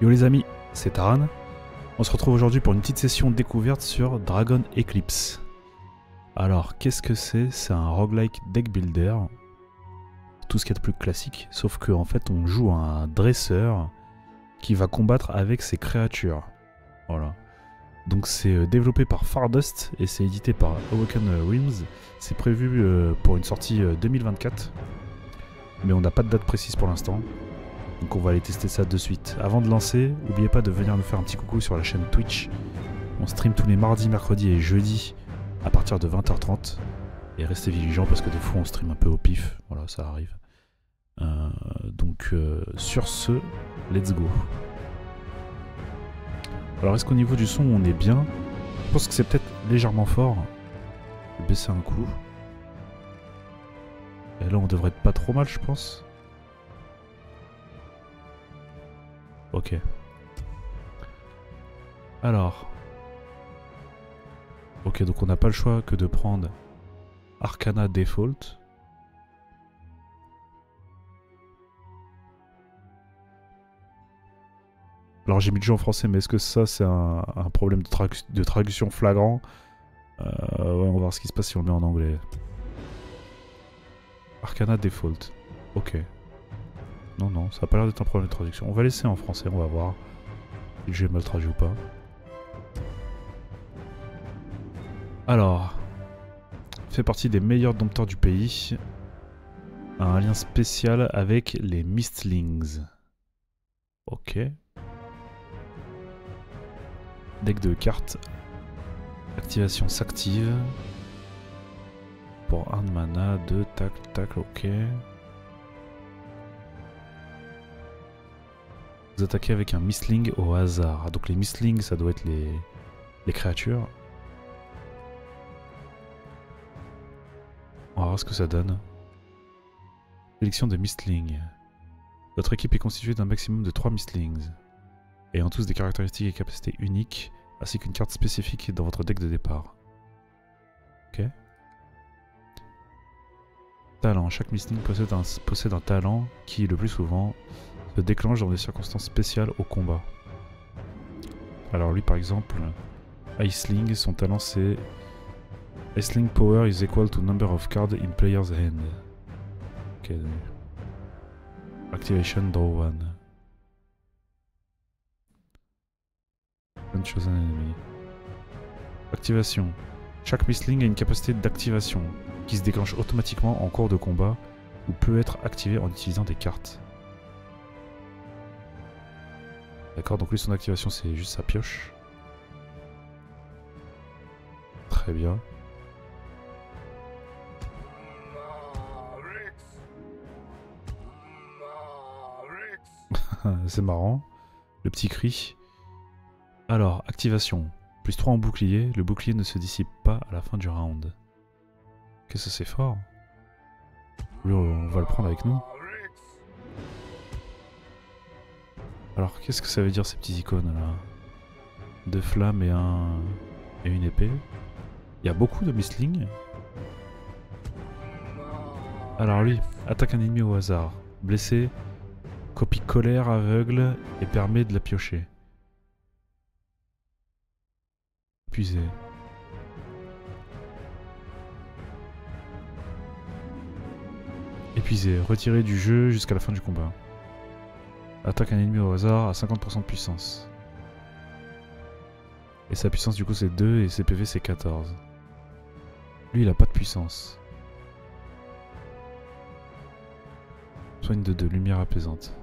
Yo les amis, c'est Taran. On se retrouve aujourd'hui pour une petite session découverte sur Dragon Eclipse. Alors, qu'est-ce que c'est? C'est un roguelike deck builder. Tout ce qu'il y a de plus classique, sauf qu'en fait on joue un dresseur qui va combattre avec ses créatures. Voilà. Donc c'est développé par Fardust et c'est édité par Awoken Realms. C'est prévu pour une sortie 2024. Mais on n'a pas de date précise pour l'instant. Donc on va aller tester ça de suite. Avant de lancer, n'oubliez pas de venir nous faire un petit coucou sur la chaîne Twitch. On stream tous les mardis, mercredis et jeudis à partir de 20h30. Et restez vigilants parce que des fois on stream un peu au pif. Voilà, ça arrive. Donc sur ce, let's go. Alors est-ce qu'au niveau du son on est bien? Je pense que c'est peut-être légèrement fort. Je vais baisser un coup. Et là on devrait être pas trop mal je pense. Ok. Alors. Ok, donc on n'a pas le choix que de prendre Arcana Default. Alors j'ai mis le jeu en français, mais est-ce que ça c'est un problème de traduction flagrant? Ouais, on va voir ce qui se passe si on le met en anglais. Arcana Default. Ok. Non, ça n'a pas l'air d'être un problème de traduction. On va laisser en français, on va voir si le jeu est mal traduit ou pas. Alors, fait partie des meilleurs dompteurs du pays. Un lien spécial avec les Mistlings. Ok. Deck de cartes. Activation s'active. Pour 1 de mana, 2, tac, ok. Vous attaquez avec un Mistling au hasard. Donc les Mistlings, ça doit être les créatures. On va voir ce que ça donne. Sélection de Mistling. Votre équipe est constituée d'un maximum de 3 Mistlings, ayant tous des caractéristiques et capacités uniques, ainsi qu'une carte spécifique dans votre deck de départ. Ok. Talent. Chaque Mistling possède un talent qui, le plus souvent, se déclenche dans des circonstances spéciales au combat. Alors lui par exemple, Iceling, son talent c'est Iceling Power is equal to number of cards in player's hand. Ok. Activation Draw 1. Chosen enemy. Activation. Chaque Mistling a une capacité d'activation qui se déclenche automatiquement en cours de combat ou peut être activée en utilisant des cartes. D'accord, donc lui son activation c'est juste sa pioche. Très bien. C'est marrant. Le petit cri. Alors, activation. Plus 3 en bouclier. Le bouclier ne se dissipe pas à la fin du round. Qu'est-ce que c'est fort. Lui, on va le prendre avec nous. Alors, qu'est-ce que ça veut dire ces petits icônes là? 2 flammes et une épée. Il y a beaucoup de Mistling. Alors lui, attaque un ennemi au hasard. Blessé, copie colère aveugle et permet de la piocher. Épuisé. Épuisé, retiré du jeu jusqu'à la fin du combat. Attaque un ennemi au hasard à 50% de puissance. Et sa puissance du coup c'est 2 et ses PV c'est 14. Lui il a pas de puissance. Soigne de 2, lumière apaisante.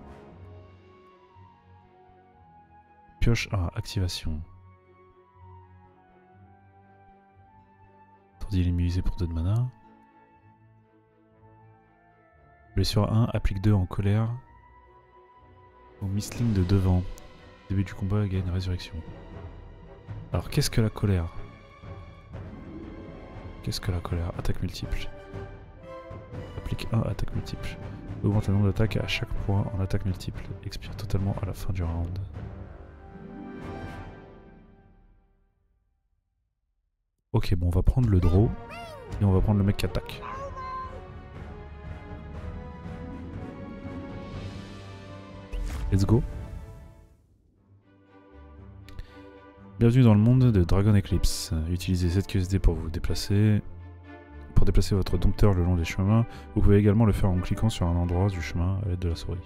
Pioche 1, activation. Tandis il est immunisé pour 2 de mana. Blessure 1, applique 2 en colère. Au Mistling de devant. Début du combat, gagne résurrection. Alors qu'est-ce que la colère? Qu'est-ce que la colère? Attaque multiple. Applique 1, attaque multiple. Augmente le nombre d'attaques à chaque point en attaque multiple. Expire totalement à la fin du round. Ok, bon on va prendre le draw. Et on va prendre le mec qui attaque. Let's go. Bienvenue dans le monde de Dragon Eclipse. Utilisez cette QSD pour vous déplacer. Pour déplacer votre dompteur le long des chemins, vous pouvez également le faire en cliquant sur un endroit du chemin à l'aide de la souris.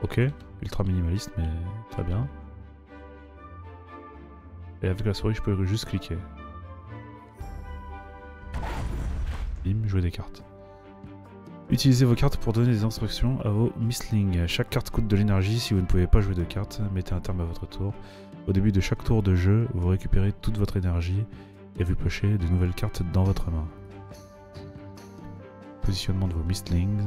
Ok, ultra minimaliste mais très bien. Et avec la souris je peux juste cliquer. Bim, jouer des cartes. Utilisez vos cartes pour donner des instructions à vos Mistlings. Chaque carte coûte de l'énergie. Si vous ne pouvez pas jouer de cartes, mettez un terme à votre tour. Au début de chaque tour de jeu, vous récupérez toute votre énergie et vous piochez de nouvelles cartes dans votre main. Positionnement de vos Mistlings.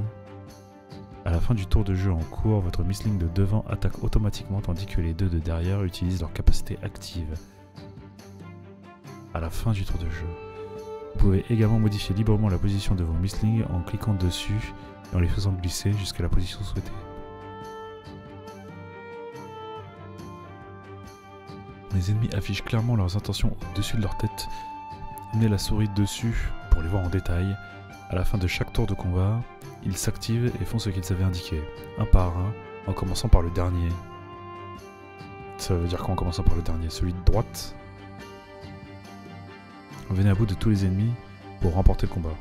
À la fin du tour de jeu en cours, votre Mistling de devant attaque automatiquement tandis que les deux de derrière utilisent leur capacité active. À la fin du tour de jeu. Vous pouvez également modifier librement la position de vos Mistlings en cliquant dessus et en les faisant glisser jusqu'à la position souhaitée. Les ennemis affichent clairement leurs intentions au-dessus de leur tête. Menez la souris dessus pour les voir en détail. À la fin de chaque tour de combat, ils s'activent et font ce qu'ils avaient indiqué, un par un, en commençant par le dernier. Ça veut dire quoi en commençant par le dernier? Celui de droite. Venez à bout de tous les ennemis pour remporter le combat.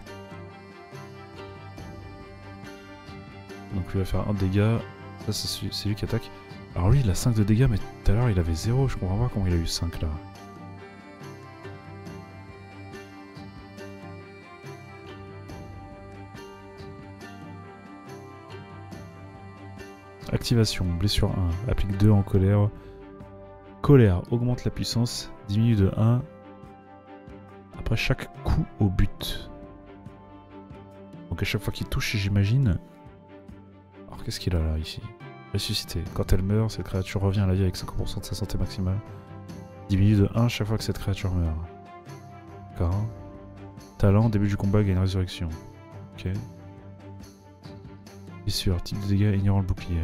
Donc lui va faire 1 de dégâts. Ça c'est lui qui attaque. Alors lui il a 5 de dégâts mais tout à l'heure il avait 0. Je comprends pas comment il a eu 5 là. Activation, blessure 1, applique 2 en colère. Colère augmente la puissance, diminue de 1 après chaque coup au but. Donc à chaque fois qu'il touche, j'imagine. Alors qu'est-ce qu'il a là ici? Ressuscité. Quand elle meurt, cette créature revient à la vie avec 50% de sa santé maximale. Diminue de 1 chaque fois que cette créature meurt. D'accord. Talent, début du combat, gagne résurrection. Ok. Blessure, type de dégâts ignorant le bouclier.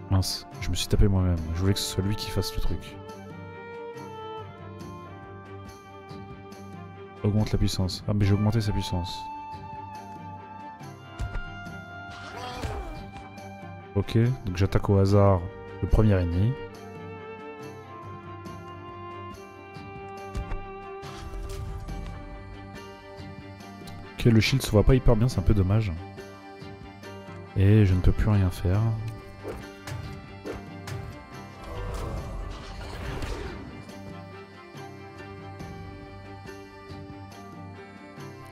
Mince, je me suis tapé moi-même. Je voulais que ce soit lui qui fasse le truc. Augmente la puissance. Ah mais j'ai augmenté sa puissance. Ok, donc j'attaque au hasard le premier ennemi. Ok, le shield se voit pas hyper bien, c'est un peu dommage. Et je ne peux plus rien faire.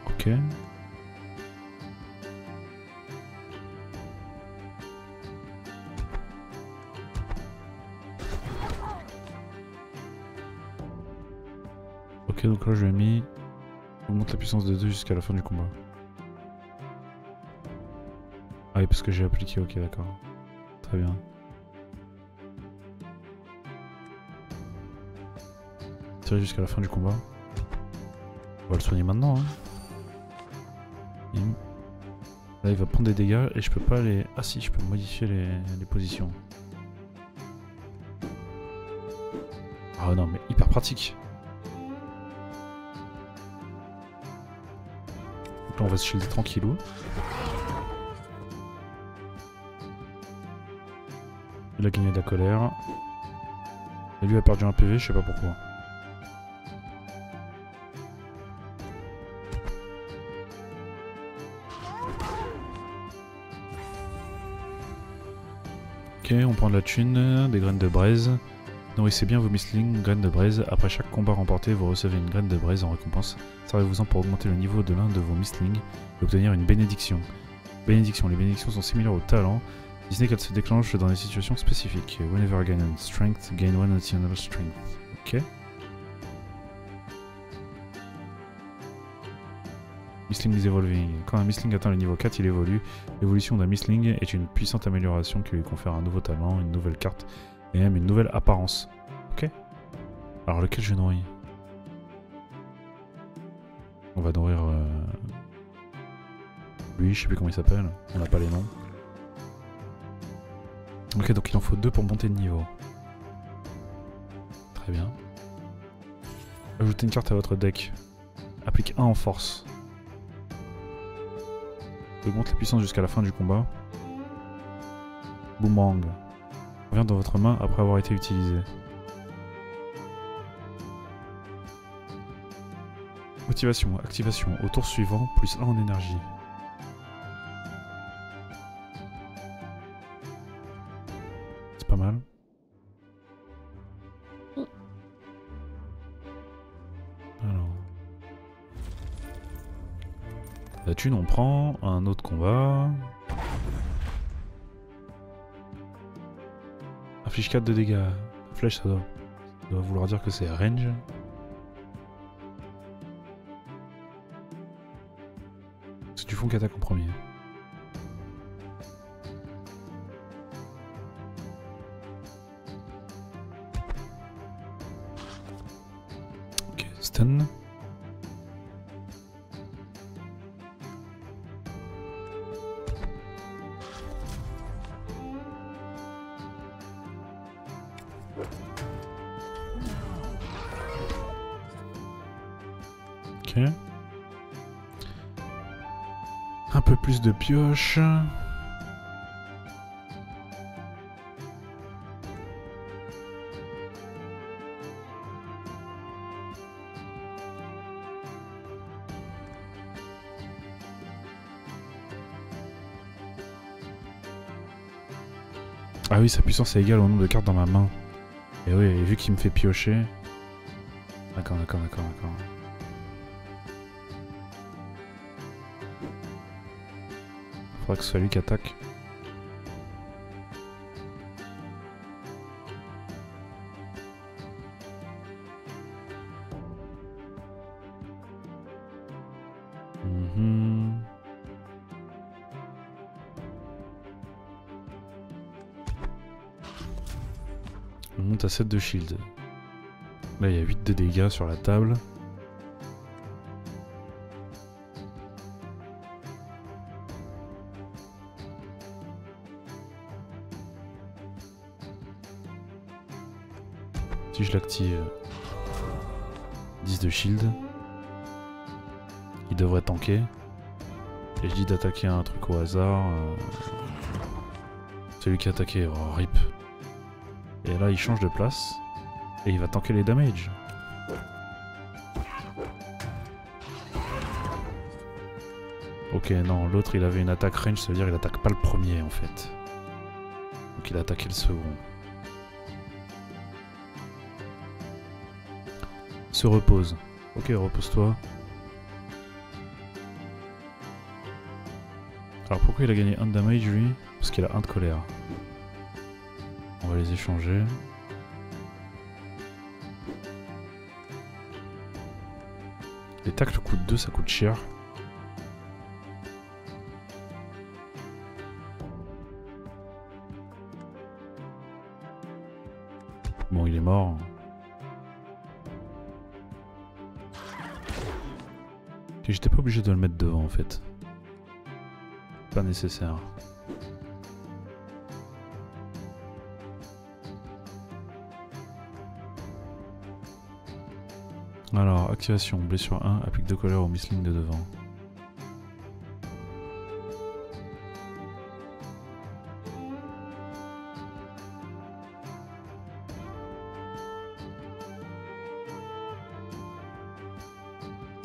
Ok. Ok, donc là je lui ai mis... Augmente la puissance de 2 jusqu'à la fin du combat. Ah oui, parce que j'ai appliqué, ok d'accord. Très bien. Tirer jusqu'à la fin du combat. On va le soigner maintenant. Hein. Là il va prendre des dégâts et je peux pas les... Ah si, je peux modifier les positions. Ah non mais hyper pratique. Donc là on va se shielder tranquillou. Il a gagné de la colère. Et lui a perdu un PV, je sais pas pourquoi. Ok, on prend de la thune, des graines de braise. Nourrissez bien vos Mistlings, graines de braise. Après chaque combat remporté, vous recevez une graine de braise en récompense. Servez-vous-en pour augmenter le niveau de l'un de vos Mistlings et obtenir une bénédiction. Bénédiction. Les bénédictions sont similaires au talent, si ce n'est qu'elles se déclenchent dans des situations spécifiques. Whenever gain one strength, gain one additional strength. Ok. Mistling is evolving. Quand un Mistling atteint le niveau 4, il évolue. L'évolution d'un Mistling est une puissante amélioration qui lui confère un nouveau talent, une nouvelle carte et même une nouvelle apparence. Ok. Alors lequel je nourris? On va nourrir... lui, je sais plus comment il s'appelle. On n'a pas les noms. Ok, donc il en faut 2 pour monter de niveau. Très bien. Ajoutez une carte à votre deck. Applique 1 en force. Augmente la puissance jusqu'à la fin du combat. Boomerang. Revient dans votre main après avoir été utilisé. Motivation, activation. Au tour suivant, plus 1 en énergie. C'est pas mal. Alors. La thune, on prend un autre combat. Inflige 4 de dégâts. La flèche, ça doit vouloir dire que c'est range. C'est du fond qui attaque en premier. Ok, stun. Ok. Un peu plus de pioche. Ah oui, sa puissance est égale au nombre de cartes dans ma main. Et oui, et vu qu'il me fait piocher... D'accord. Faudra que ce soit lui qui attaque. On monte à 7 de shield. Là, il y a 8 de dégâts sur la table. Si je l'active, 10 de shield. Il devrait tanker. Et je dis d'attaquer un truc au hasard. Celui qui a attaqué, oh, rip. Et là, il change de place. Et il va tanker les damages. Ok, non, l'autre il avait une attaque range, ça veut dire qu'il attaque pas le premier en fait. Donc il a attaqué le second. Se repose. Ok, repose-toi. Alors pourquoi il a gagné 1 de damage lui? Parce qu'il a 1 de colère. On va les échanger. Les tacles coûtent 2, ça coûte cher. Bon, il est mort. Et j'étais pas obligé de le mettre devant en fait. Pas nécessaire. Alors, activation, blessure 1, applique 2 colère au missling de devant.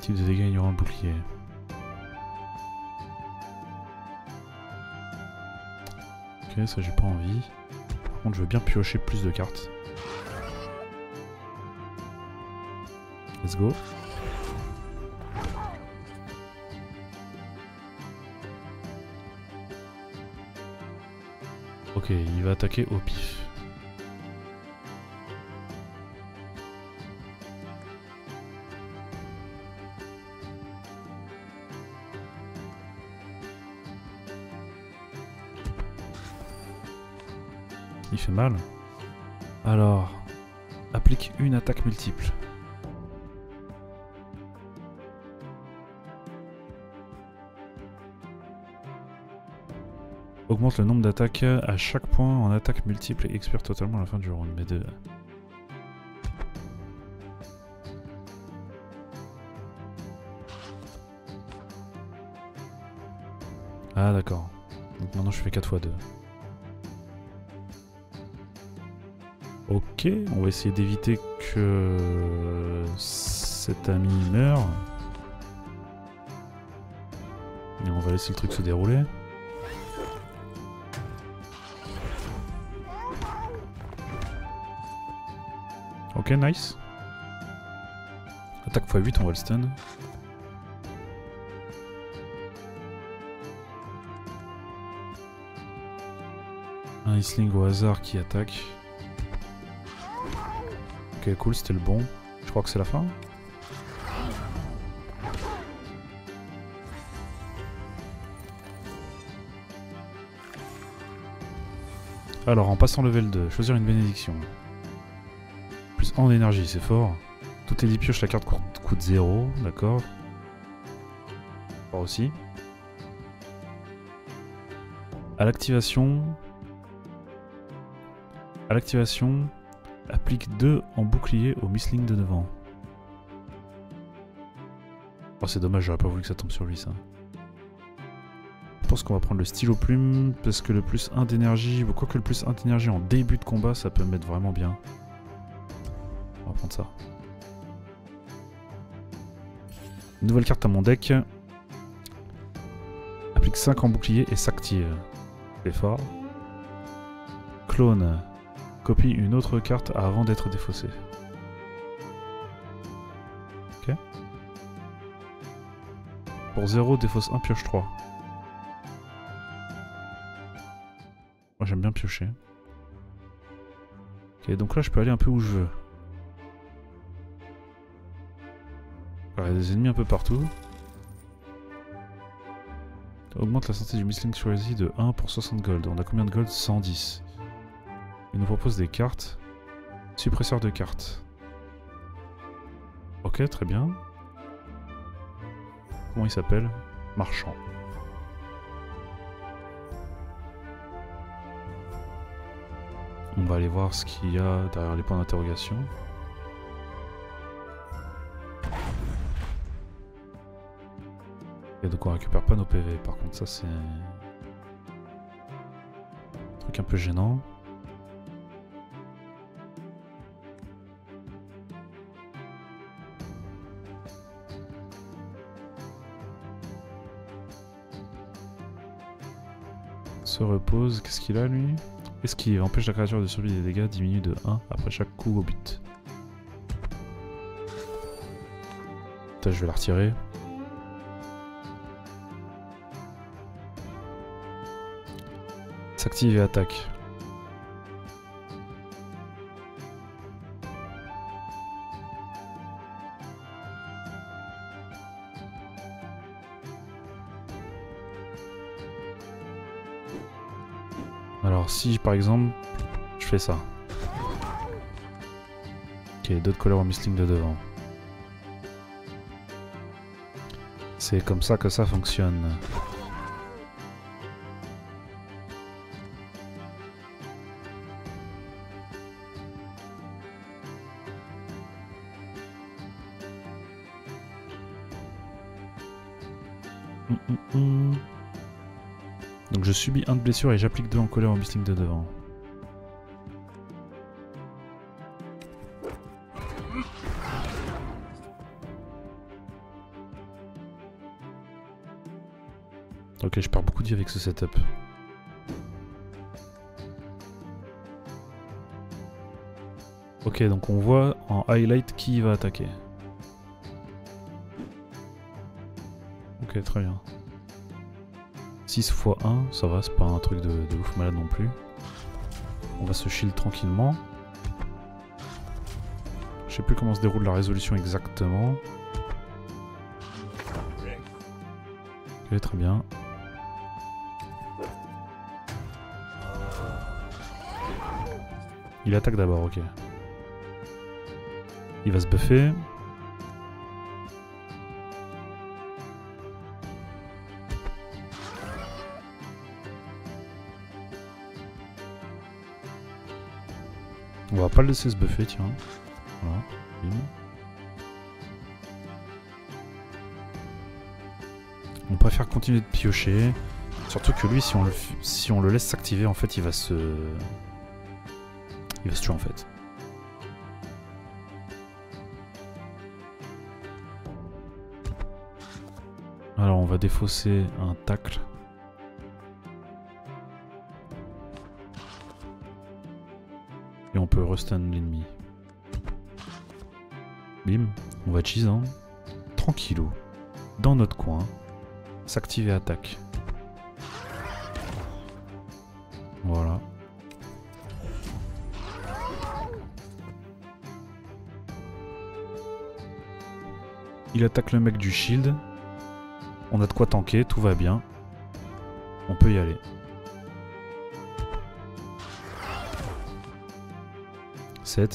Type de dégâts ignorant le bouclier. Ok, ça j'ai pas envie. Par contre, je veux bien piocher plus de cartes. Let's go. Ok, il va attaquer au pif. Il fait mal. Alors, applique une attaque multiple. Augmente le nombre d'attaques à chaque point en attaque multiple et expire totalement à la fin du round. Mais de... Ah d'accord. Donc maintenant je fais 4 x 2. Ok, on va essayer d'éviter que cet ami meure. Et on va laisser le truc se dérouler. Ok, nice. Attaque x8, on va le stun. Un Isling au hasard qui attaque. Ok, cool, c'était le bon. Je crois que c'est la fin. Alors, en passant level 2, choisir une bénédiction. Plus 1 en énergie, c'est fort. Toutes les 10 pioches, la carte coûte 0, d'accord. Fort aussi. À l'activation, applique 2 en bouclier au Mistling de devant. Oh, c'est dommage, j'aurais pas voulu que ça tombe sur lui, ça. Je pense qu'on va prendre le stylo plume, parce que le plus 1 d'énergie, quoique le plus 1 d'énergie en début de combat, ça peut me mettre vraiment bien. On va prendre ça. Nouvelle carte à mon deck. Applique 5 en bouclier et s'active. C'est fort. Clone. Copie une autre carte avant d'être défaussé. Ok. Pour 0, défausse 1, pioche 3. Moi j'aime bien piocher. Ok, donc là je peux aller un peu où je veux. Alors, il y a des ennemis un peu partout. Augmente la santé du Mistling choisi de 1 pour 60 gold. On a combien de gold? 110. Il nous propose des cartes. Suppresseur de cartes. Ok, très bien. Comment il s'appelle? Marchand. On va aller voir ce qu'il y a derrière les points d'interrogation. Et donc on récupère pas nos PV, par contre ça c'est un truc un peu gênant. Se repose, qu'est-ce qu'il a lui? Esquive, empêche la créature de subir des dégâts, diminue de 1 après chaque coup au but. Putain, je vais la retirer. S'active et attaque. Alors si par exemple je fais ça. Ok, d'autres couleurs au Mistling de devant. C'est comme ça que ça fonctionne. Donc je subis 1 de blessure et j'applique 2 en colère au Mistling de devant. Ok, je perds beaucoup de vie avec ce setup. Ok, donc on voit en highlight qui va attaquer. Ok, très bien. 6 x 1, ça va, c'est pas un truc de ouf malade non plus. On va se shield tranquillement. Je sais plus comment se déroule la résolution exactement. Ok, très bien. Il attaque d'abord, ok. Il va se buffer. On va pas le laisser se buffer, tiens. Voilà. Bim. On préfère continuer de piocher. Surtout que lui, si on le laisse s'activer, en fait, il va se tuer en fait. Alors on va défausser un tacle. Et on peut restun l'ennemi. Bim, on va cheese, hein. Tranquillou. Dans notre coin. S'activer attaque. Voilà. Il attaque le mec du shield. On a de quoi tanker, tout va bien. On peut y aller.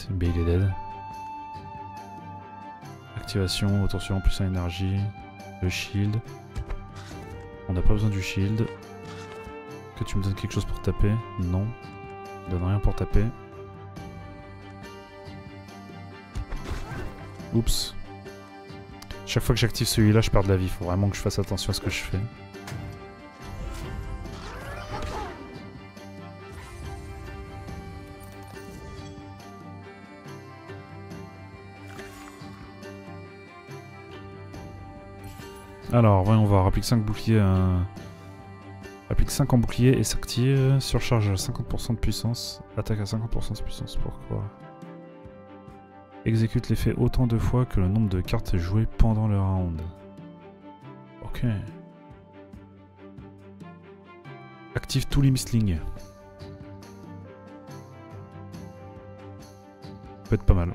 Mais il est dead. Activation, attention, plus 1 énergie. Le shield. On n'a pas besoin du shield. Que tu me donnes quelque chose pour taper? Non. Donne rien pour taper. Oups. Chaque fois que j'active celui-là, je perds de la vie. Faut vraiment que je fasse attention à ce que je fais. Alors, voyons voir. Applique 5 boucliers. Applique 5 en bouclier et s'active. Surcharge à 50% de puissance. Attaque à 50% de puissance. Pourquoi? Exécute l'effet autant de fois que le nombre de cartes jouées pendant le round. Ok. Active tous les mistlings. Peut être pas mal.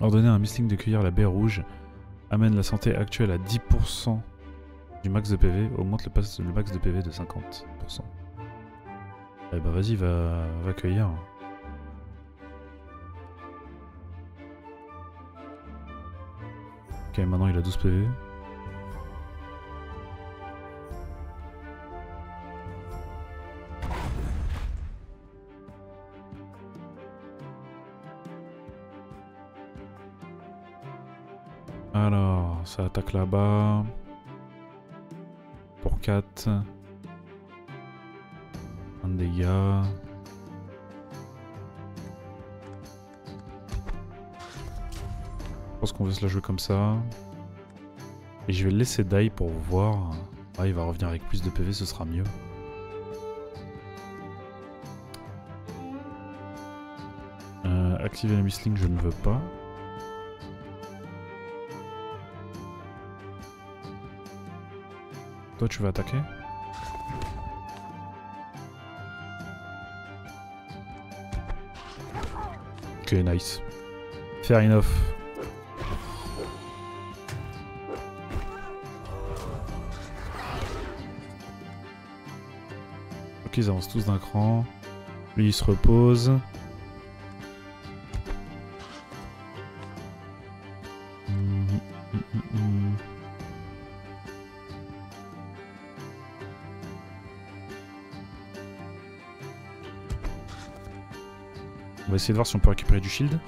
Ordonner à un mistling de cueillir la baie rouge. Amène la santé actuelle à 10% du max de PV. Augmente le max de PV de 50%. Eh bah vas-y, va cueillir. Ok, maintenant il a 12 PV. Alors, ça attaque là-bas. Pour 4. 1 de dégâts. Je pense qu'on veut se la jouer comme ça. Et je vais le laisser die pour voir. Ah, il va revenir avec plus de PV, ce sera mieux. Activer la mistling, je ne veux pas. Toi, tu vas attaquer? Ok, nice. Fair enough. Ok, ils avancent tous d'un cran. Lui, il se repose. On va essayer de voir si on peut récupérer du shield.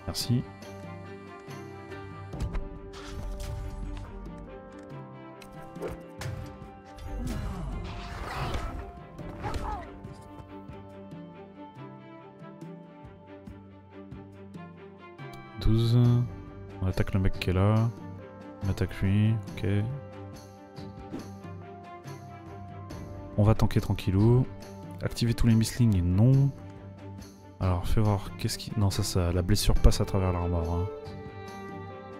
Merci. On attaque le mec qui est là. On attaque lui. Ok. On va tanker tranquillou. Activer tous les misslings, non. Alors, fais voir, qu'est-ce qui... Non, ça, la blessure passe à travers l'armor. Hein.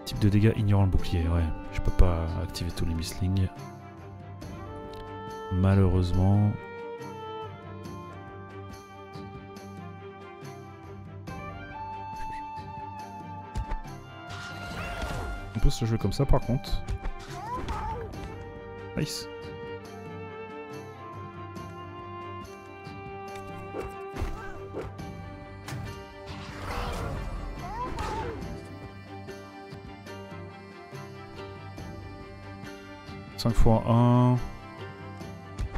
Type de dégâts ignorant le bouclier, ouais. Je peux pas activer tous les misslings. Malheureusement. On peut se jouer comme ça, par contre. Nice. « 5 x 1... »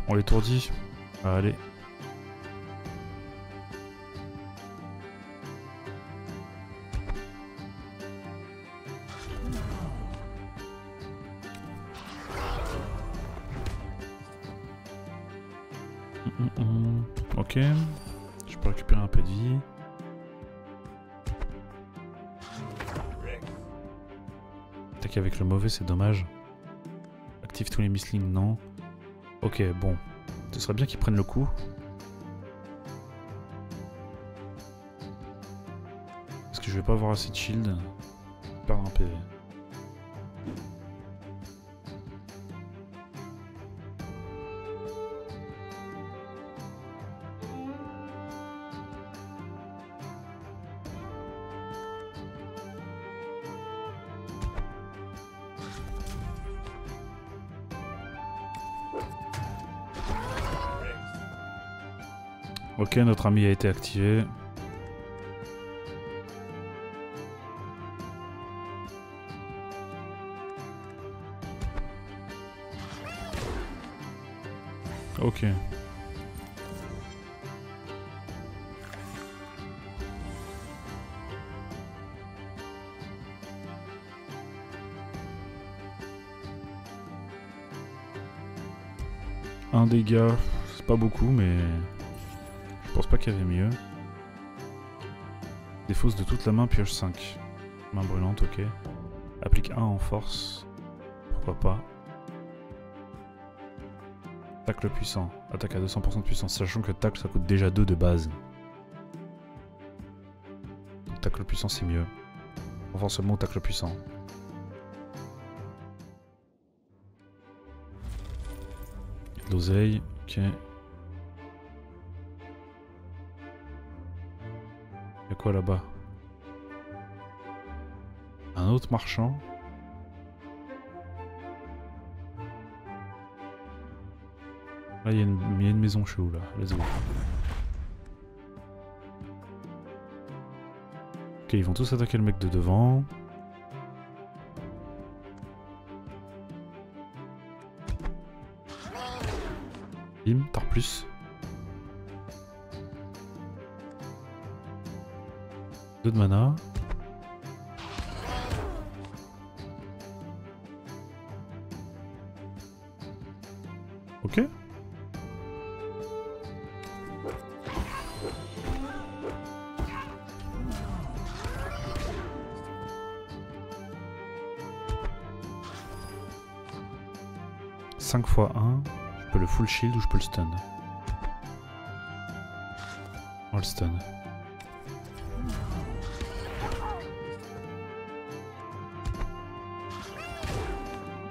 On l'étourdit. Allez. Ok. Je peux récupérer un peu de vie. Attaquer avec le mauvais, c'est dommage. Active tous les misslings, non. Ok, bon. Ce serait bien qu'ils prennent le coup. Parce que je vais pas avoir assez de shield. Perdre un PV. Ok, notre ami a été activé. Ok. Un dégât, c'est pas beaucoup, mais je pense pas qu'il y avait mieux. Défausse de toute la main, pioche 5. Main brûlante, ok. Applique 1 en force. Pourquoi pas. Tacle puissant. Attaque à 200% de puissance, sachant que tacle ça coûte déjà 2 de base. Donc tacle puissant c'est mieux. Renforcement au tacle puissant. L'oseille, ok. Y'a quoi là-bas? Un autre marchand. Là, il y a une maison chez où là? Let's go. Ok, ils vont tous attaquer le mec de devant. Bim, tard plus. 2 de mana. Ok. Cinq fois 1. Je peux le full shield ou je peux le stun. On le stun.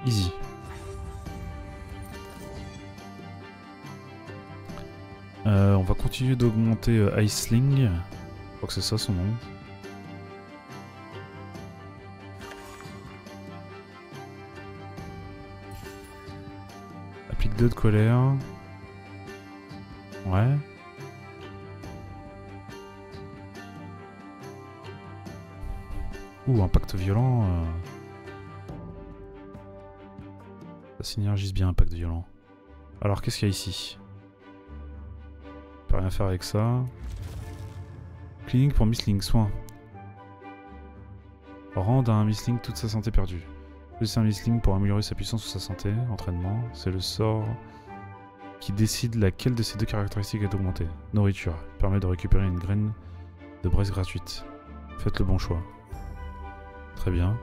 Easy. On va continuer d'augmenter Iceling. Je crois que c'est ça son nom. Applique 2 de colère. Ouais. Ouh, impact violent. Ça synergise bien, impact violent. Alors, qu'est-ce qu'il y a ici? Je peux rien faire avec ça. Cleaning pour Missling, soin. Rendre à un Missling toute sa santé perdue. Choisissez un Missling pour améliorer sa puissance ou sa santé. Entraînement. C'est le sort qui décide laquelle de ces deux caractéristiques est augmentée. Nourriture. Permet de récupérer une graine de braise gratuite. Faites le bon choix. Très bien.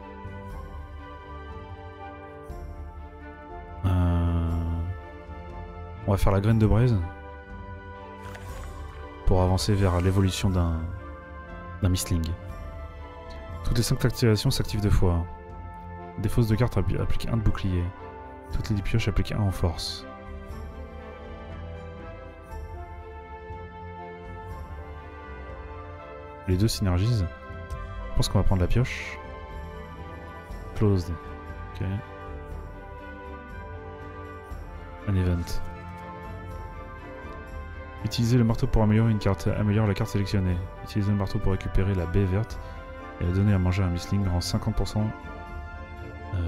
On va faire la graine de braise. Pour avancer vers l'évolution d'un Missling. Toutes les 5 activations s'activent 2 fois. Défausse de carte applique 1 de bouclier. Toutes les 10 pioches appliquent 1 en force. Les deux synergisent. Je pense qu'on va prendre la pioche. Closed. Ok. Un event. Utilisez le marteau pour améliorer une carte. Améliore la carte sélectionnée. Utilisez le marteau pour récupérer la baie verte et la donner à manger à un Missling rend 50%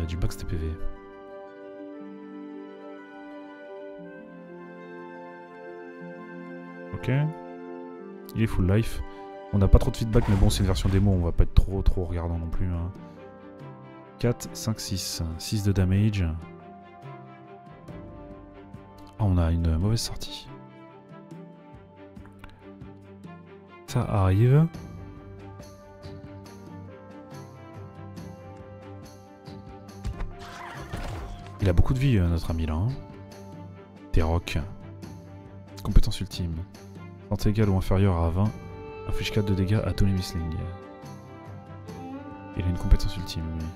du max TPV. Ok. Il est full life. On n'a pas trop de feedback, mais bon, c'est une version démo, on va pas être trop regardant non plus. Hein. 4, 5, 6. 6 de damage. Ah, on a une mauvaise sortie. Martha arrive. Il a beaucoup de vie, notre ami là. Hein. Des rocs. Compétence ultime. Santé égale ou inférieure à 20. Inflige 4 de dégâts à tous les mislings. Il a une compétence ultime, lui.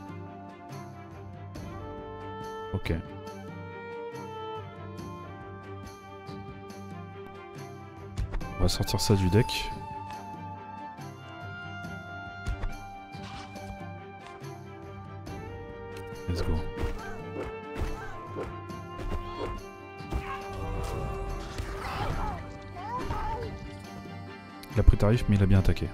Ok. On va sortir ça du deck. Let's go. Il a pris tarif mais il a bien attaqué.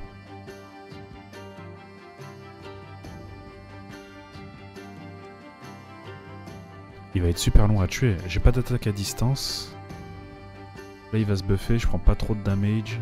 Il va être super long à tuer. J'ai pas d'attaque à distance. Là il va se buffer, je prends pas trop de damage.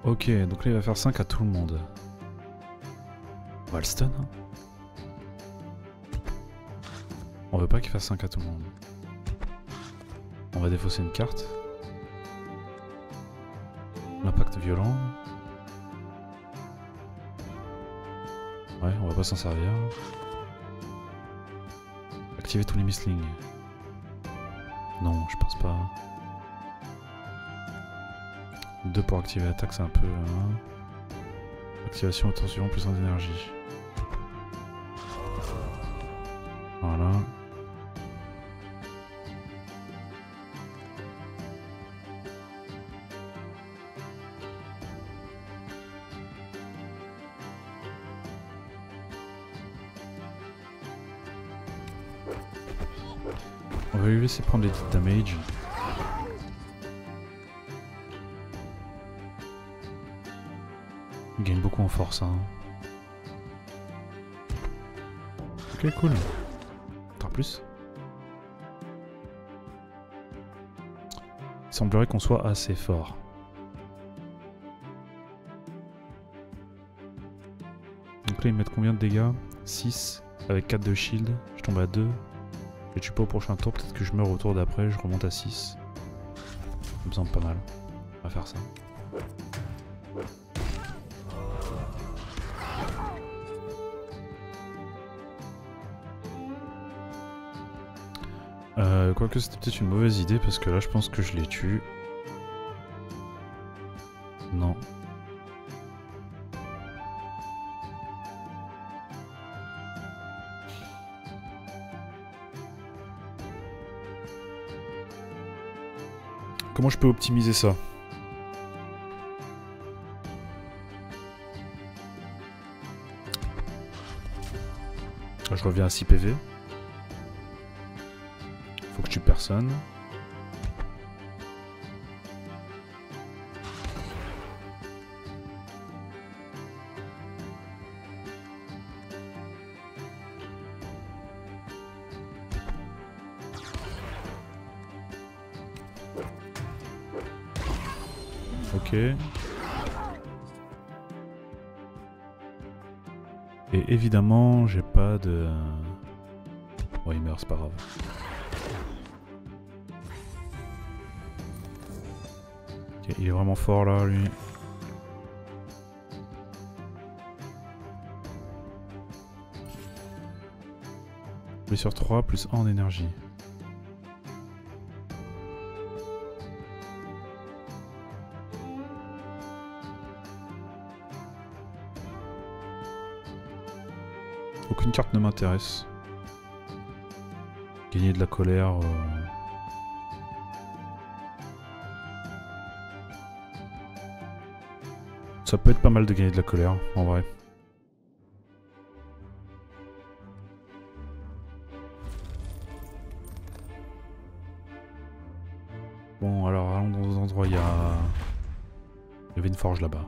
Ok, donc là il va faire 5 à tout le monde. On va le stun. Hein. On veut pas qu'il fasse 5 à tout le monde. On va défausser une carte. L'impact violent. Ouais, on va pas s'en servir. Activer tous les mislings. Non, je pense pas. 2 pour activer l'attaque, c'est un peu... Activation attention, plus 1 d'énergie. Voilà. On va lui laisser prendre les damage. Il gagne beaucoup en force. Hein. Ok, cool. T'as plus. Il semblerait qu'on soit assez fort. Donc là, ils mettent combien de dégâts? 6 avec 4 de shield. Je tombe à 2. Je tue pas au prochain tour. Peut-être que je meurs au tour d'après. Je remonte à 6. Ça me semble pas mal. On va faire ça. Quoique c'était peut-être une mauvaise idée parce que là je pense que je les tue. Non. Comment je peux optimiser ça? Je reviens à 6 PV. Faut que je tue personne. Ok. Et évidemment, j'ai pas de... Ouais, il meurt, c'est pas grave. Ok, il est vraiment fort là, lui. Blessure 3, plus 1 en énergie. Aucune carte ne m'intéresse. Gagner de la colère... Ça peut être pas mal de gagner de la colère, en vrai. Bon, alors allons dans un endroit, il y avait une forge là-bas.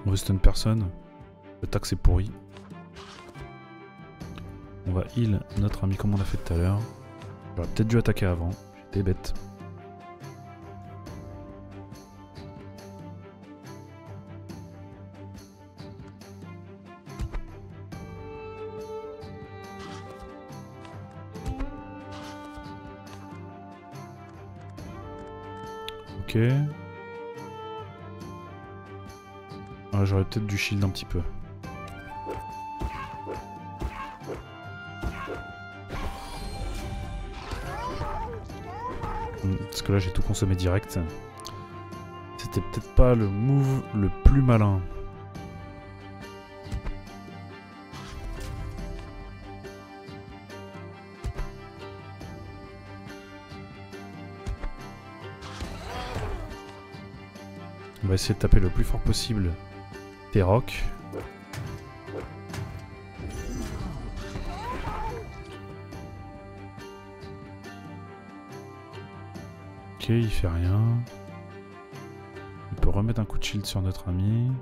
On veut stun personne. Le tac c'est pourri. On va heal notre ami comme on a fait tout à l'heure. J'aurais peut-être dû attaquer avant. J'étais bête. Ok. Ah, j'aurais peut-être dû shield un petit peu. Parce que là j'ai tout consommé direct. C'était peut-être pas le move le plus malin. On va essayer de taper le plus fort possible T-Rock. Ok, il fait rien. On peut remettre un coup de shield sur notre ami.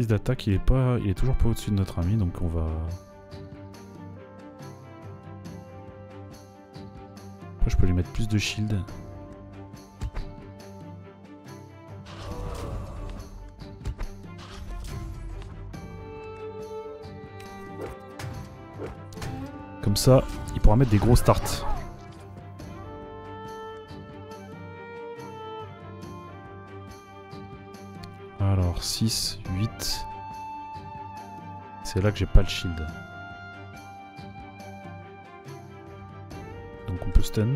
D'attaque, il est toujours pas au-dessus de notre ami, donc on va... Après je peux lui mettre plus de shield. Comme ça, il pourra mettre des gros starts. Alors 6, 8. C'est là que j'ai pas le shield. Donc on peut stun.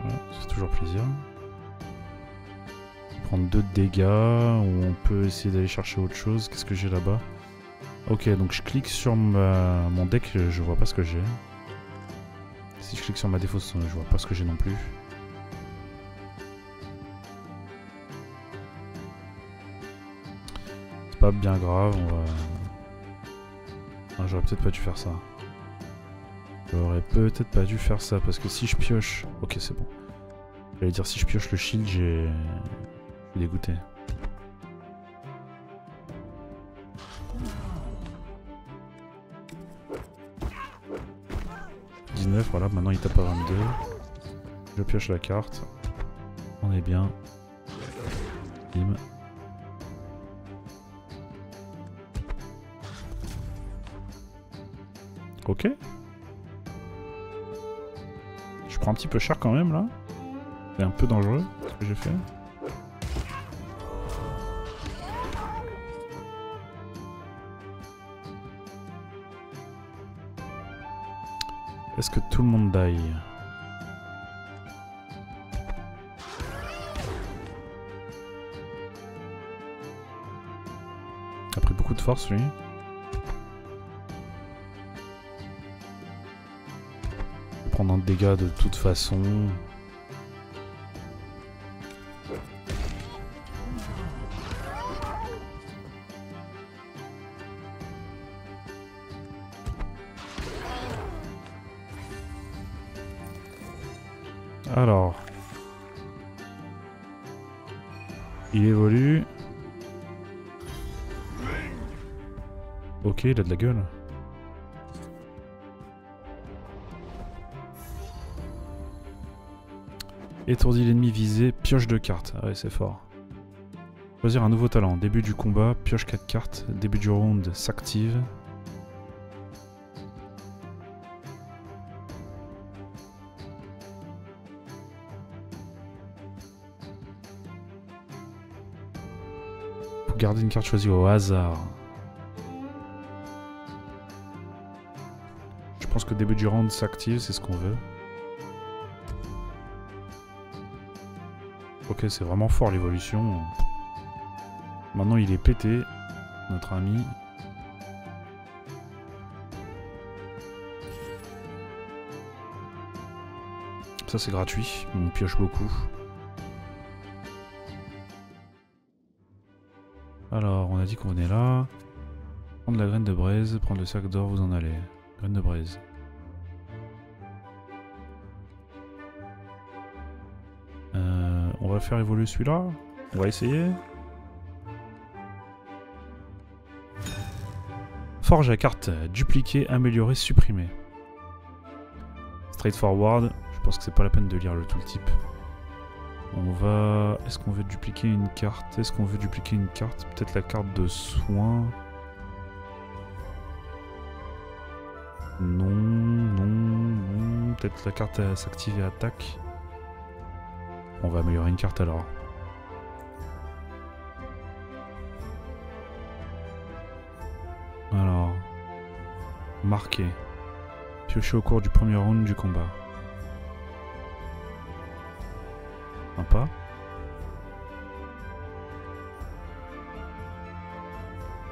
Voilà, c'est toujours plaisir. Prendre 2 de dégâts, ou on peut essayer d'aller chercher autre chose. Qu'est-ce que j'ai là-bas? Ok, donc je clique sur mon deck, je vois pas ce que j'ai. Si je clique sur ma défausse, je vois pas ce que j'ai non plus. C'est pas bien grave, on va... Ah, j'aurais peut-être pas dû faire ça. J'aurais peut-être pas dû faire ça, parce que si je pioche... Ok, c'est bon. J'allais dire, si je pioche le shield, je suis dégoûté. Voilà, maintenant il tape à 22. Je pioche la carte. On est bien. Bim. Ok. Je prends un petit peu cher quand même là. C'est un peu dangereux ce que j'ai fait. Est-ce que tout le monde die? Il a pris beaucoup de force lui. Je vais prendre un dégât de toute façon. Alors, il évolue. Ok, il a de la gueule. Étourdit l'ennemi visé, pioche 2 cartes. Ah ouais, c'est fort. Choisir un nouveau talent. Début du combat, pioche 4 cartes. Début du round, s'active. Garder une carte choisie au hasard. Je pense que début du round s'active, c'est ce qu'on veut. Ok, c'est vraiment fort l'évolution. Maintenant il est pété, notre ami. Ça c'est gratuit, on pioche beaucoup. Alors, on a dit qu'on est là. Prendre la graine de braise, prendre le sac d'or, vous en allez. Graine de braise. On va faire évoluer celui-là. On va essayer. Forge à carte. Dupliquer, améliorer, supprimer. Straightforward. Je pense que c'est pas la peine de lire le tooltip. On va... Est-ce qu'on veut dupliquer une carte? Est-ce qu'on veut dupliquer une carte? Peut-être la carte de soins. Non, non, non. Peut-être la carte à s'activer attaque. On va améliorer une carte alors. Alors. Marquer. Piocher au cours du premier round du combat. Sympa.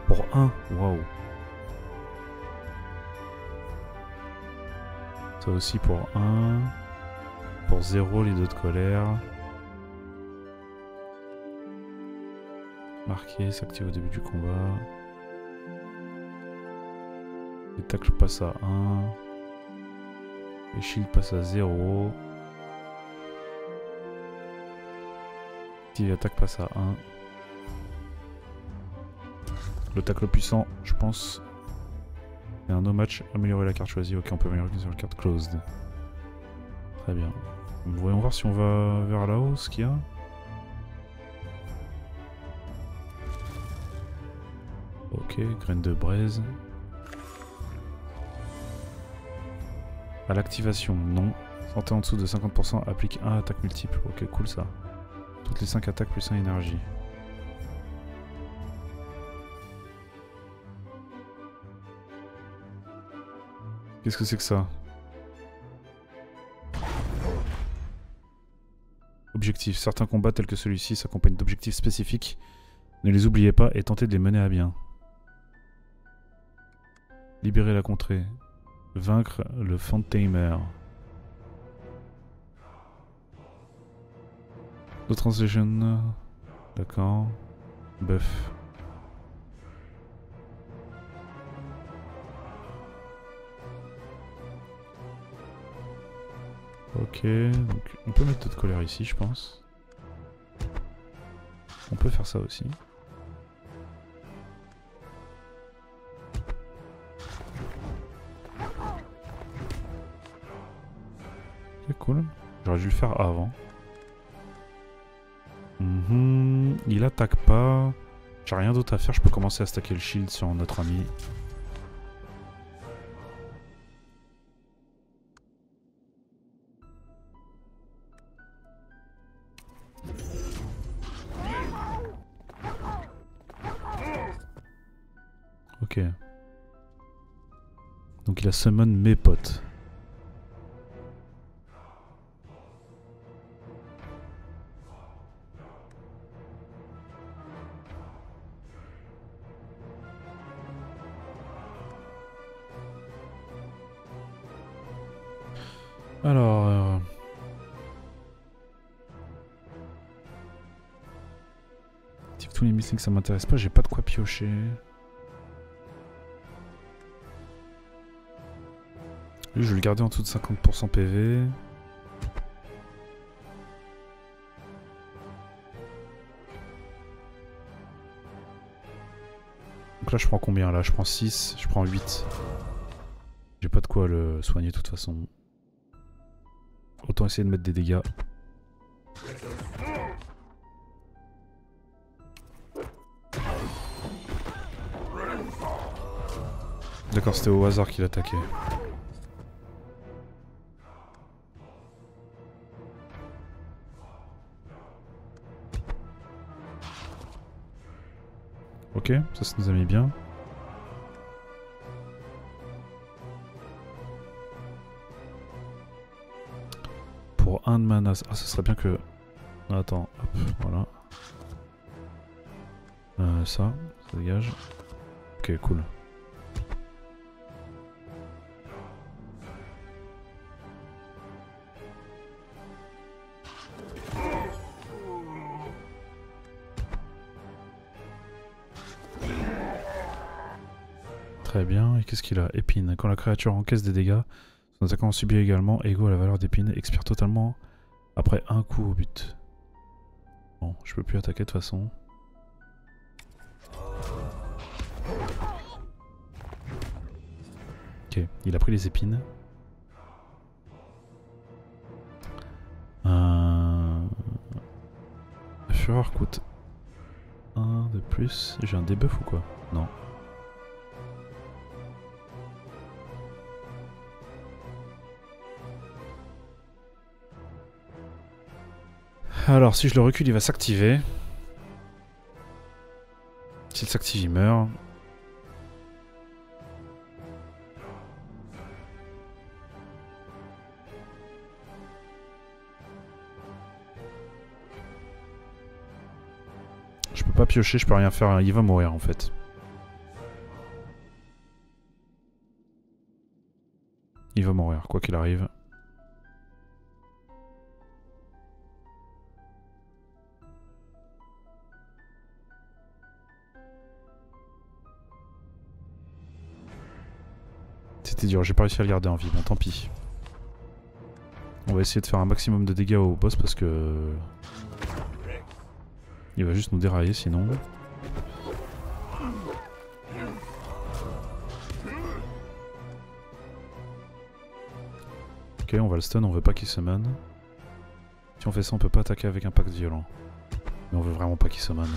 Pour 1, waouh. Ça aussi pour 1. Pour 0, les deux de colère. Marquer, s'active au début du combat. Les tacles passent à 1. Les shields passent à 0. Active attaque passe à 1. Le tacle puissant, je pense. Et un no match, améliorer la carte choisie. Ok, on peut améliorer sur la carte closed. Très bien. Voyons voir si on va vers là-haut, ce qu'il y a. Ok, graine de braise. À l'activation, non. Santé en dessous de 50%, applique 1 attaque multiple. Ok, cool ça. Toutes les 5 attaques plus 1 énergie. Qu'est-ce que c'est que ça? Objectifs. Certains combats tels que celui-ci s'accompagnent d'objectifs spécifiques. Ne les oubliez pas et tentez de les mener à bien. Libérer la contrée. Vaincre le Phantamer. The Translation. D'accord. Buff. Ok, donc on peut mettre de colère ici, je pense. On peut faire ça aussi. C'est cool. J'aurais dû le faire avant. Il attaque pas. J'ai rien d'autre à faire, je peux commencer à stacker le shield sur notre ami. Ok. Donc il a summon mes potes. Alors... Active tous les missing, ça m'intéresse pas, j'ai pas de quoi piocher. Lui, je vais le garder en dessous de 50% PV. Donc là, je prends combien? Là, je prends 6, je prends 8. J'ai pas de quoi le soigner de toute façon. Autant essayer de mettre des dégâts. D'accord, c'était au hasard qu'il attaquait. Ok, ça nous a mis bien. Pour 1 de mana, ah ça serait bien que... Attends, hop, voilà. Ça dégage. Ok, cool. Très bien, et qu'est-ce qu'il a? Épine. Quand la créature encaisse des dégâts, son attaquant subit également égaux à la valeur d'épine, expire totalement après un coup au but. Bon, je peux plus attaquer de toute façon. Ok, il a pris les épines. La fureur coûte 1 de plus. J'ai un debuff ou quoi? Non. Alors si je le recule il va s'activer. S'il s'active il meurt. Je peux pas piocher, je peux rien faire, il va mourir en fait. Il va mourir, quoi qu'il arrive. C'était dur, j'ai pas réussi à le garder en vie, bon tant pis. On va essayer de faire un maximum de dégâts au boss parce que... il va juste nous dérailler sinon. Ok, on va le stun, on veut pas qu'il summon. Si on fait ça, on peut pas attaquer avec impact violent. Mais on veut vraiment pas qu'il summon.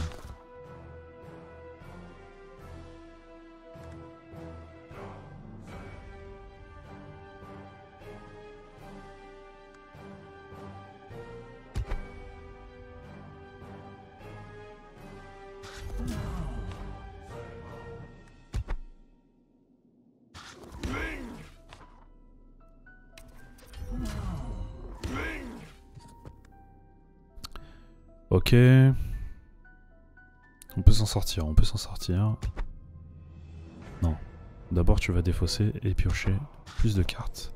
Ok. On peut s'en sortir, on peut s'en sortir. Non. D'abord tu vas défausser et piocher plus de cartes.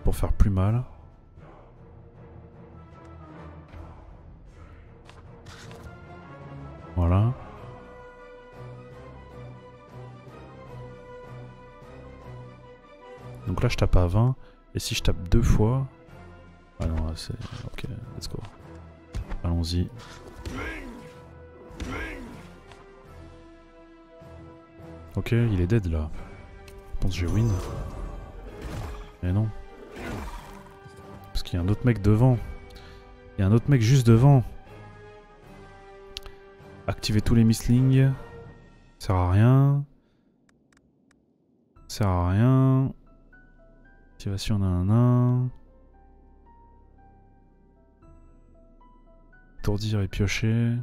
Pour faire plus mal. Voilà. Donc là je tape à 20. Et si je tape 2 fois... ah non, là c'est... ok, let's go. Allons-y. Ok, il est dead là. Je pense que j'ai win. Mais non. Parce qu'il y a un autre mec devant. Il y a un autre mec juste devant. Activer tous les misslings. Sert à rien. Sert à rien. Activation d'un. Tourdir et piocher.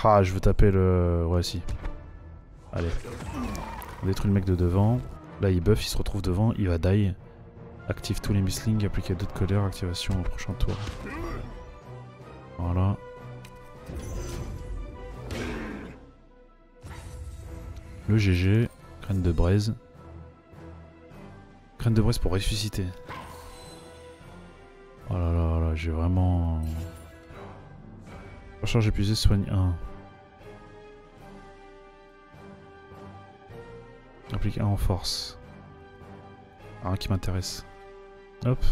Ah, je veux taper le... ouais, si. Allez. On détruit le mec de devant. Là, il buff, il se retrouve devant, il va die. Active tous les misslings, appliquer d'autres colères, activation au prochain tour. Voilà. Le GG. Graine de braise. Graine de braise pour ressusciter. Oh là là là, j'ai vraiment... Recharge épuisée, soigne 1. Applique 1 en force. Un qui m'intéresse. Hop.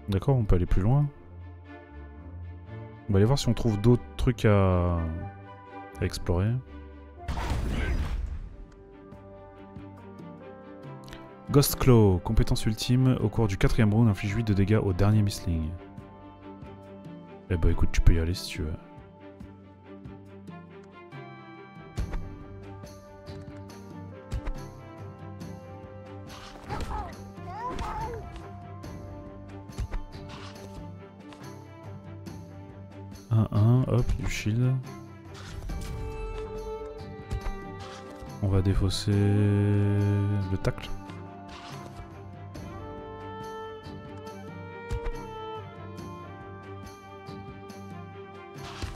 D'accord, on peut aller plus loin. On va aller voir si on trouve d'autres trucs à explorer. Ghost Claw, compétence ultime, au cours du 4ème round, inflige 8 de dégâts au dernier misling. Eh bah écoute, tu peux y aller si tu veux. Hop, du shield. On va défausser le tacle.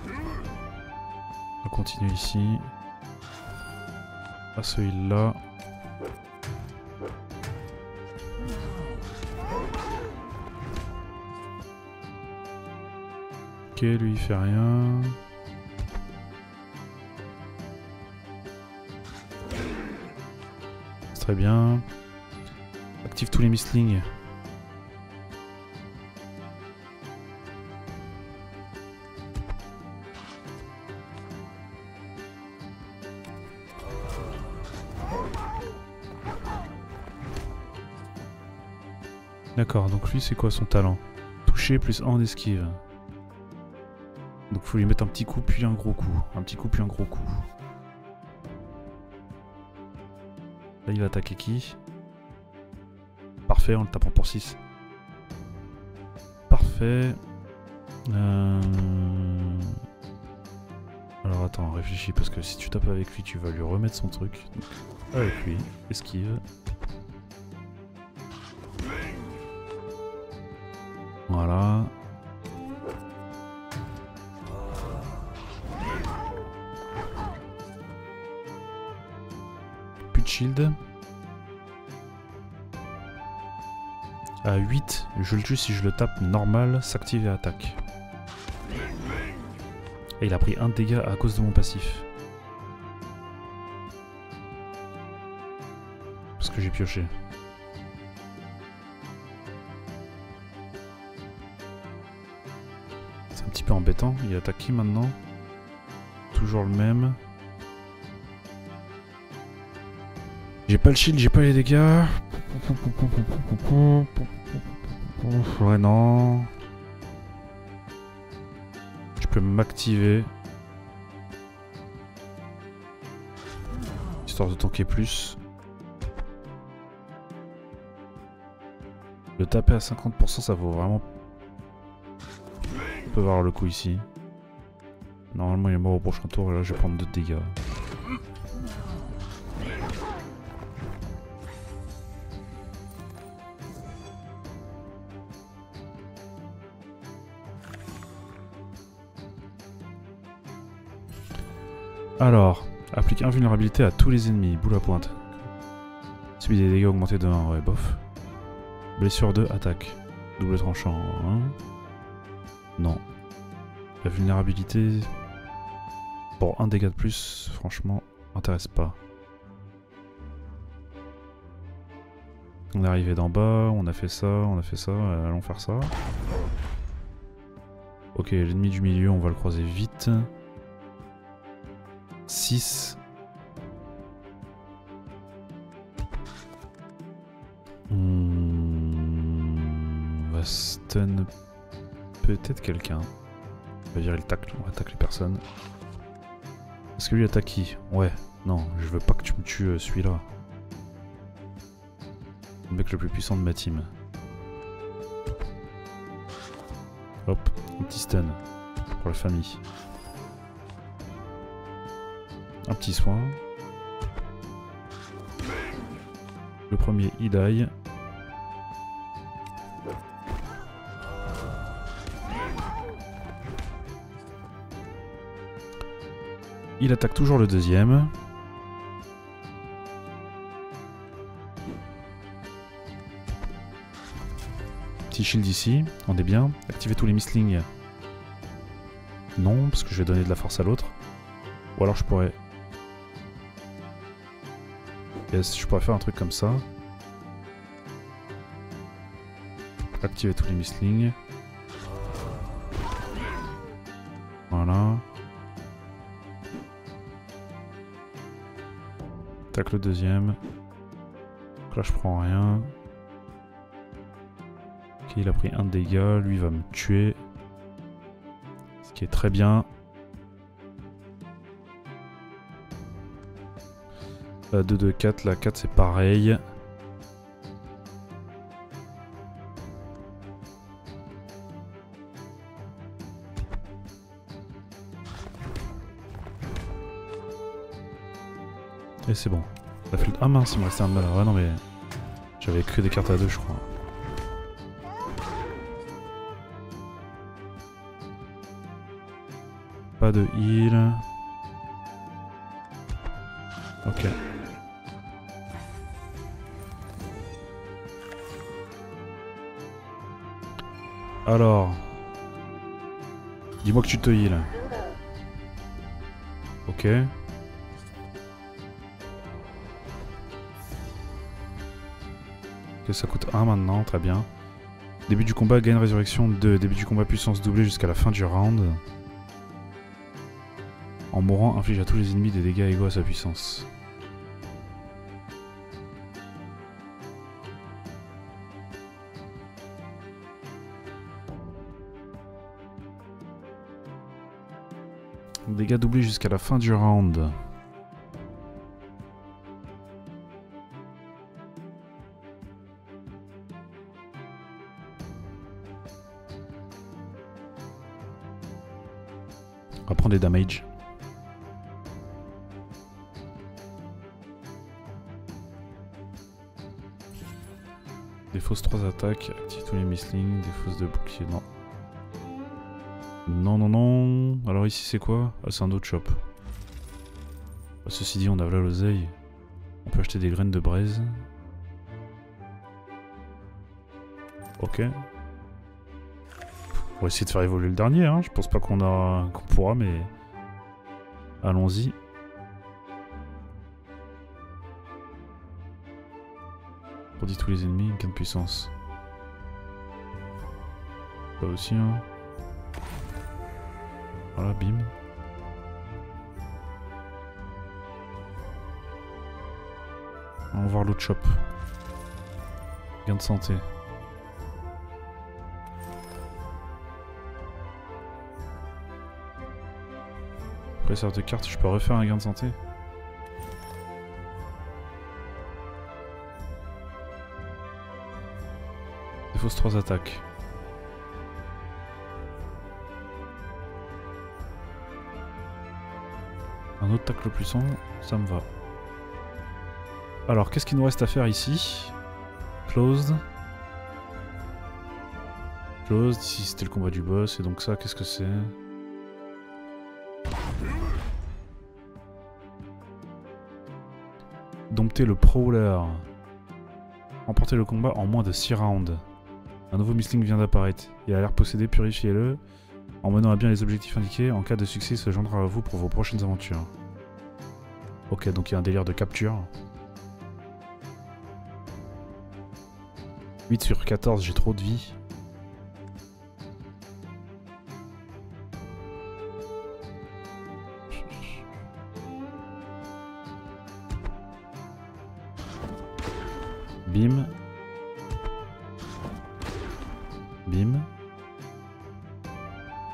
On va continuer ici. À ce heal là. Ok, lui il fait rien. C'est très bien. Active tous les mistlings. D'accord, donc lui c'est quoi son talent? Toucher plus 1 en esquive. Donc faut lui mettre un petit coup puis un gros coup. Un petit coup puis un gros coup. Là il va attaquer qui? Parfait, en le tapant pour 6. Parfait. Alors attends, réfléchis parce que si tu tapes avec lui tu vas lui remettre son truc. Donc, avec lui, esquive. Voilà. Plus de shield. À 8, je le tue si je le tape normal, s'active et attaque. Et il a pris 1 dégât à cause de mon passif. Parce que j'ai pioché. C'est un petit peu embêtant. Il attaque qui maintenant? Toujours le même. J'ai pas le shield, j'ai pas les dégâts. Ouais, non. Je peux m'activer. Histoire de tanker plus. Le taper à 50%, ça vaut vraiment... On peut voir le coup ici. Normalement, il est mort au prochain tour et là, je vais prendre 2 dégâts. Alors, applique invulnérabilité à tous les ennemis, boule à pointe. Subit des dégâts augmentés de 1, ouais, bof. Blessure 2, attaque. Double tranchant, 1. Non. La vulnérabilité... Pour 1 dégât de plus, franchement, m'intéresse pas. On est arrivé d'en bas, on a fait ça, allons faire ça. Ok, l'ennemi du milieu, on va le croiser vite. 6. On va stun peut-être quelqu'un. On va dire il tacle, on attaque les personnes. Est-ce que lui attaque qui? Ouais, non, je veux pas que tu me tues celui-là. Le mec le plus puissant de ma team. Hop, un petit stun pour la famille. Un petit soin. Le premier, il die. Il attaque toujours le deuxième. Petit shield ici, on est bien. Activez tous les mistlings. Non, parce que je vais donner de la force à l'autre. Ou alors je pourrais... Yes, je pourrais faire un truc comme ça. Activer tous les mistlings. Voilà. Tac le deuxième. Donc là je prends rien. Ok, il a pris 1 dégât, lui va me tuer. Ce qui est très bien. 2, 2, 4, la 4 c'est pareil. Et c'est bon. La flûte... Ah mince, il me restait un de mal. Ouais non mais... J'avais que des cartes à 2 je crois. Pas de heal. Ok. Alors... Dis-moi que tu te heal. Ok. Ok, ça coûte 1 maintenant, très bien. Début du combat, gagne résurrection 2. Début du combat, puissance doublée jusqu'à la fin du round. En mourant, inflige à tous les ennemis des dégâts égaux à sa puissance. Dégâts doublés jusqu'à la fin du round. On va prendre des damages. Défausse 3 attaques, active tous les misslings, défausse de bouclier, non. Non, non, non. Alors ici c'est quoi? Ah, c'est un autre shop. Ceci dit, on a là l'oseille. On peut acheter des graines de braise. Ok. On va essayer de faire évoluer le dernier, hein. Je pense pas qu'on pourra, mais... Allons-y. Produit tous les ennemis, une gain de puissance. Pas aussi, hein. Voilà, bim. On va voir l'autre shop. Gain de santé. Après cette de carte, je peux refaire un gain de santé. Défausse 3 attaques. Un autre tacle puissant, ça me va. Alors, qu'est-ce qu'il nous reste à faire ici? Closed. Closed, ici c'était le combat du boss, et donc ça, qu'est-ce que c'est? Dompter le Prowler. Remporter le combat en moins de 6 rounds. Un nouveau Mistling vient d'apparaître. Il a l'air possédé, purifiez-le. En menant à bien les objectifs indiqués, en cas de succès, il se joindra à vous pour vos prochaines aventures. Ok, donc il y a un délire de capture. 8 sur 14, j'ai trop de vie. Bim. Bim.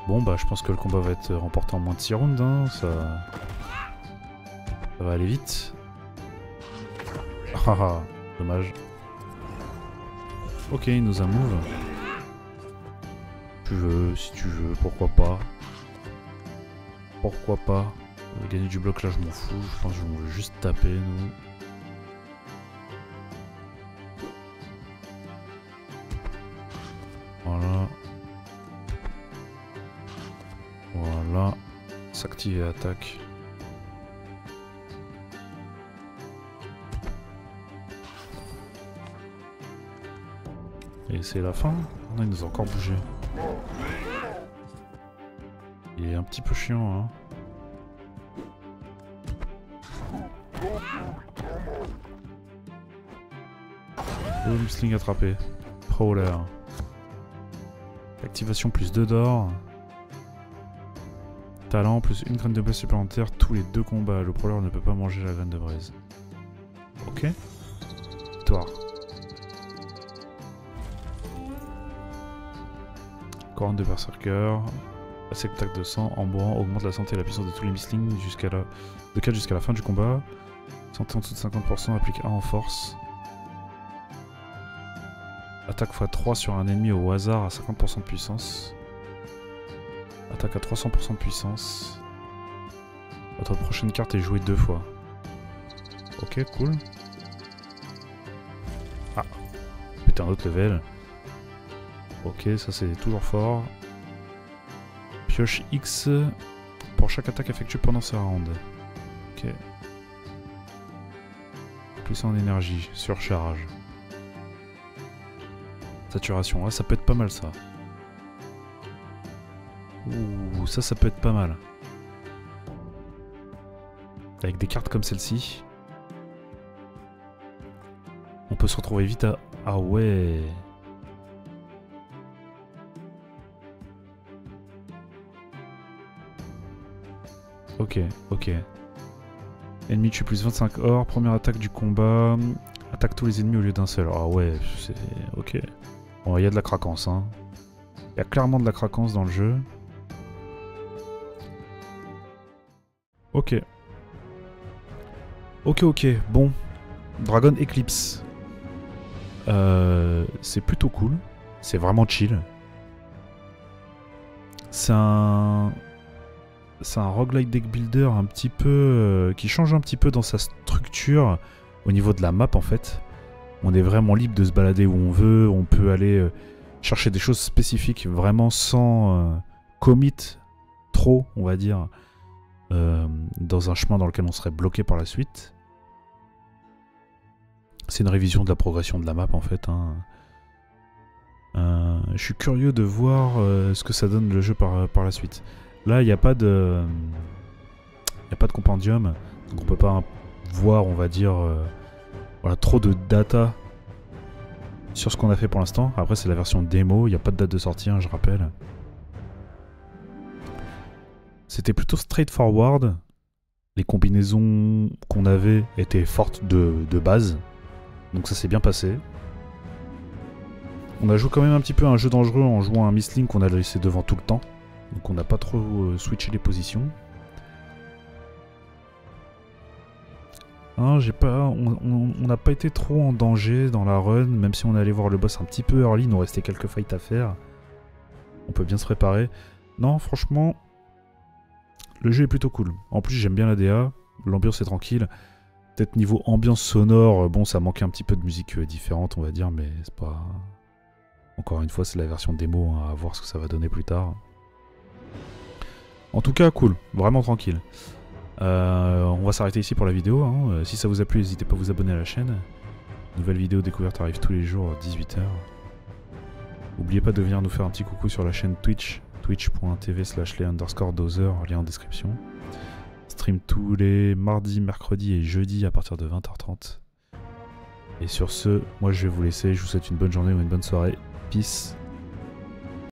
Bon bah je pense que le combat va être remporté en moins de 6 rounds, hein. Ça va aller vite. Haha, dommage. Ok, il nous a move. Tu veux, si tu veux, pourquoi pas. Pourquoi pas. Gagner du bloc là je m'en fous, je pense qu'on veut juste taper nous. Voilà. Voilà. S'activer et attaque. Et c'est la fin. Non, il nous a encore bougé. Il est un petit peu chiant, hein. Oh, Mistling attrapé. Prowler. Activation plus 2 d'or. Talent plus une graine de braise supplémentaire tous les 2 combats. Le Prowler ne peut pas manger la graine de braise. Ok. Victoire. Couronne de berserker. Spectacle de sang. En mourant, augmente la santé et la puissance de tous les Mistlings de 4 jusqu'à la fin du combat. Santé en dessous de 50%, applique 1 en force. Attaque x3 sur un ennemi au hasard à 50% de puissance. Attaque à 300% de puissance. Votre prochaine carte est jouée 2 fois. Ok, cool. Ah, putain, un autre level. Ok, ça c'est toujours fort. Pioche X pour chaque attaque effectuée pendant ce round. Ok. Puissant en énergie, surcharge. Saturation, ouais, ça peut être pas mal ça. Ouh, ça peut être pas mal. Avec des cartes comme celle-ci, on peut se retrouver vite à... Ah ouais. Ok, ok. Ennemi tue plus 25 or, première attaque du combat. Attaque tous les ennemis au lieu d'un seul. Ah ouais, c'est... Ok. Bon, il y a de la craquance, hein. Il y a clairement de la craquance dans le jeu. Ok. Ok, bon. Dragon Eclipse. C'est plutôt cool. C'est vraiment chill. C'est un roguelike deck builder un petit peu... qui change un petit peu dans sa structure au niveau de la map en fait. On est vraiment libre de se balader où on veut. On peut aller chercher des choses spécifiques vraiment sans commit trop, on va dire, dans un chemin dans lequel on serait bloqué par la suite. C'est une révision de la progression de la map en fait. Hein. Je suis curieux de voir ce que ça donne le jeu par la suite. Là, il n'y a pas de... Il n'y a pas de compendium, donc on peut pas voir, on va dire, voilà, trop de data sur ce qu'on a fait pour l'instant. Après, c'est la version démo, il n'y a pas de date de sortie, hein, je rappelle. C'était plutôt straightforward. Les combinaisons qu'on avait étaient fortes de base, donc ça s'est bien passé. On a joué quand même un petit peu à un jeu dangereux en jouant à un Mistling qu'on a laissé devant tout le temps. Donc on n'a pas trop switché les positions. Hein, on n'a pas été trop en danger dans la run, même si on est allé voir le boss un petit peu early, il nous restait quelques fights à faire. On peut bien se préparer. Non, franchement, le jeu est plutôt cool. En plus, j'aime bien la DA, l'ambiance est tranquille. Peut-être niveau ambiance sonore, bon, ça manquait un petit peu de musique différente, on va dire, mais c'est pas... Encore une fois, c'est la version démo, hein, à voir ce que ça va donner plus tard. En tout cas, cool, vraiment tranquille. On va s'arrêter ici pour la vidéo. Hein. Si ça vous a plu, n'hésitez pas à vous abonner à la chaîne. Nouvelle vidéo découverte arrive tous les jours à 18h. N'oubliez pas de venir nous faire un petit coucou sur la chaîne Twitch, twitch.tv/les_dozer, lien en description. Stream tous les mardis, mercredis et jeudis à partir de 20h30. Et sur ce, moi je vais vous laisser. Je vous souhaite une bonne journée ou une bonne soirée. Peace.